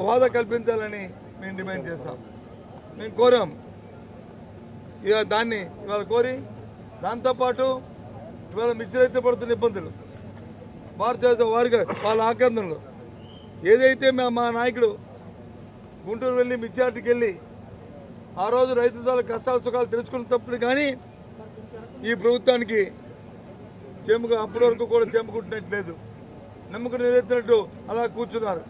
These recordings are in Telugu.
హోదా కల్పించాలని మేము డిమాండ్ చేస్తాం. మేము కోరాం ఇక దాన్ని ఇవాళ కోరి దాంతోపాటు ఇవాళ మిర్చి రైతు పడుతున్న ఇబ్బందులు భారతదేశ వారిగా వాళ్ళ ఆక్రందనలు ఏదైతే మా నాయకుడు గుంటూరు వెళ్ళి మిర్చి వెళ్ళి ఆ రోజు రైతుల కష్టాలు సుఖాలు తెలుసుకున్నప్పుడు కానీ ఈ ప్రభుత్వానికి చెంపు అప్పటి వరకు కూడా చెంపుకుంటున్నట్లేదు, నమ్మకం నెరవేర్చినట్టు అలా కూర్చున్నారు.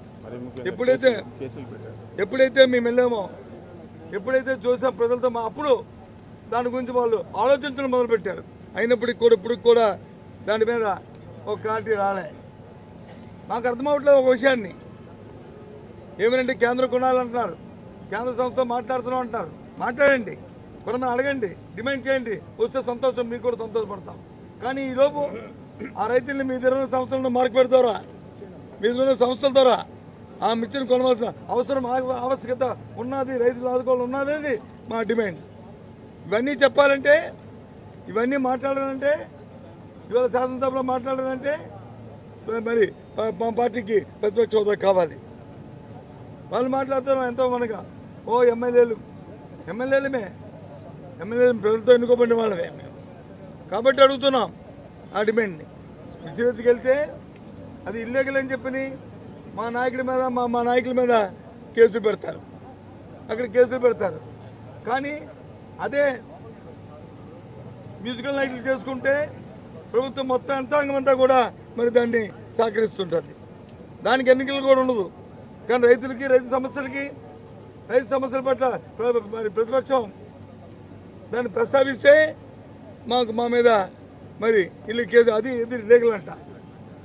ఎప్పుడైతే మేము వెళ్ళామో ఎప్పుడైతే చూసాం ప్రజలతో అప్పుడు దాని గురించి వాళ్ళు ఆలోచించడం మొదలుపెట్టారు. అయినప్పటికీ కూడా ఇప్పుడు కూడా దాని మీద ఒక క్లారిటీ రాలే. నాకు అర్థమవట్లేదు ఒక విషయాన్ని, ఏమనంటే కేంద్రం కొనాలంటున్నారు, కేంద్ర సంస్థ మాట్లాడుతున్నాం అంటున్నారు. మాట్లాడండి, కొనమని అడగండి, డిమాండ్ చేయండి, వస్తే సంతోషం, మీకు కూడా సంతోషపడతాం. కానీ ఈలోపు ఆ రైతుల్ని మీ దగ్గర సంస్థలను మార్కు పెడతారా, మీ దగ్గర సంస్థల ద్వారా ఆ మిర్చిని కొనవలసిన అవసరం ఆవశ్యకత ఉన్నది, రైతులు ఆదుకోవాలి ఉన్నది మా డిమాండ్. ఇవన్నీ చెప్పాలంటే, ఇవన్నీ మాట్లాడాలంటే, ఇవాళ శాసనసభలో మాట్లాడాలంటే మరి మా పార్టీకి ప్రతిపక్ష హోదా కావాలి. వాళ్ళు మాట్లాడుతున్నాం ఎంతో మనగా ఎమ్మెల్యేలు ప్రజలతో ఎన్నుకోబడిన వాళ్ళమే మేము కాబట్టి అడుగుతున్నాం ఆ డిమాండ్ని. మిర్చి వెళ్తే అది ఇల్లీగల్ అని చెప్పని మా నాయకుడి మీద మా నాయకుల మీద కేసులు పెడతారు, అక్కడ కేసులు పెడతారు. కానీ అదే మ్యూజికల్ నైట్లు చేసుకుంటే ప్రభుత్వం మొత్తం యంత్రాంగం అంతా కూడా మరి దాన్ని సహకరిస్తుంటుంది. దానికి ఎన్నికలు కూడా ఉండదు. కానీ రైతులకి రైతు సమస్యల పట్ల మరి ప్రతిపక్షం దాన్ని ప్రస్తావిస్తే మా మీద మరి ఇల్లు కేసు అది ఇది లీగల్ అంట.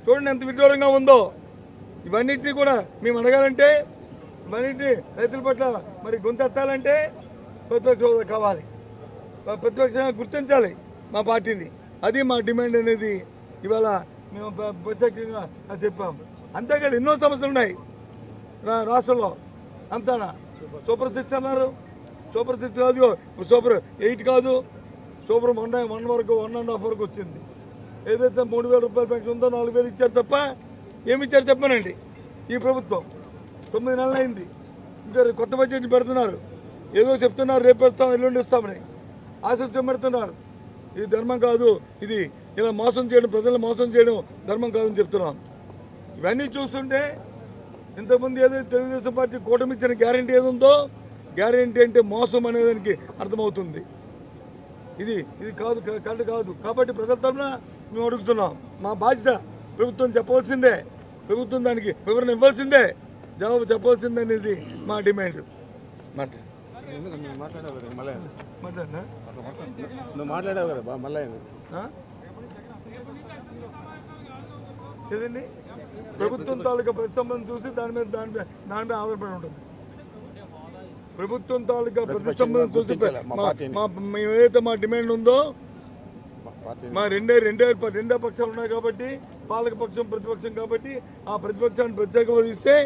చూడండి ఎంత విడ్డూరంగా ఉందో. ఇవన్నింటినీ కూడా మేము అడగాలంటే, ఇవన్నింటినీ రైతుల పట్ల మరి గొంతెత్తాలంటే ప్రతిపక్ష హోదా కావాలి, ప్రతిపక్షంగా గుర్తించాలి మా పార్టీని. అది మా డిమాండ్ అనేది ఇవాళ మేము ప్రత్యేకంగా చెప్పాము. అంతేకాదు ఎన్నో సమస్యలు ఉన్నాయి రాష్ట్రంలో. అంతానా సూపర్ 6 అన్నారు, సూపర్ 6 కాదు, సూపర్ 8 కాదు, సూపర్ 1 వరకు 1.5 వరకు వచ్చింది. ఏదైతే 3,000 రూపాయల పెన్షన్ ఉందో 4,000 ఇచ్చారు తప్ప ఏమి ఇచ్చారు చెప్పానండి. ఈ ప్రభుత్వం 9 నెలలు అయింది, ఇంకా కొత్త బడ్జెట్ పెడుతున్నారు, ఏదో చెప్తున్నారు రేపు పెడతాం ఎల్లుండి ఇస్తామని ఆశలు చెంబెడుతున్నారు. ఇది ధర్మం కాదు, ఇది ఇలా మోసం చేయడం, ప్రజలను మోసం చేయడం ధర్మం కాదని చెప్తున్నాం. ఇవన్నీ చూస్తుంటే ఇంతకుముందు ఏదైతే తెలుగుదేశం పార్టీ కూటమి ఇచ్చిన గ్యారంటీ ఏది ఉందో, గ్యారంటీ అంటే మోసం అనేదానికి అర్థమవుతుంది. ఇది కాదు, కరెక్ట్ కాదు. కాబట్టి ప్రజల తరఫున మేము అడుగుతున్నాం, మా బాధ్యత ప్రభుత్వం చెప్పవలసిందే, ప్రభుత్వం దానికి వివరణ ఇవ్వాల్సిందే, జవాబు చెప్పవలసిందే అనేది మా డిమాండ్. మాట్లాడావు కదా మళ్ళీ ఏదండి ప్రభుత్వం తాలూకా ప్రతిష్టంభం చూసి దాని మీద ఆధారపడి ఉంటుంది. ప్రభుత్వం తాలూకా ప్రతిష్టంభం చూసి మేము ఏదైతే మా డిమాండ్ ఉందో, మా రెండే పక్షాలు ఉన్నాయి కాబట్టి, పాలక పక్షం ప్రతిపక్షం కాబట్టి ఆ ప్రతిపక్షాన్ని ప్రత్యేక ఇస్తే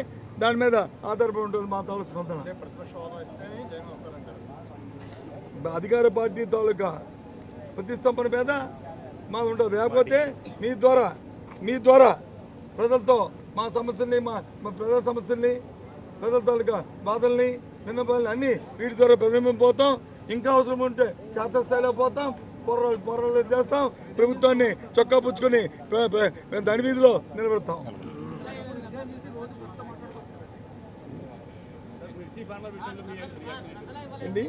దాని మీద ఆధారపడి ఉంటుంది మా తాలూకా స్పందన. అధికార పార్టీ తాలూకా ప్రతిష్టంభన మీద మాది ఉంటుంది. లేకపోతే మీ ద్వారా ప్రజలతో మా సమస్యల్ని, మా ప్రజల సమస్యల్ని, ప్రజల తాలూకా బాధల్ని, విన్నపాలని అన్నీ వీటి ద్వారా ప్రతిబింబిపోతాం. ఇంకా అవసరం ఉంటే క్షేత్రస్థాయిలో పోతాం, పోరాటాలు చేస్తాం, ప్రభుత్వాన్ని చొక్కా పుచ్చుకొని దాని వీధిలో నిలబెడతాం. ఏంటి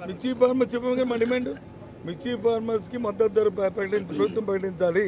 మిర్చి ఫార్మర్ చెప్పగా మా డిమాండ్, మిర్చి ఫార్మర్స్కి మద్దతు ధర ప్రభుత్వం ప్రకటించాలి.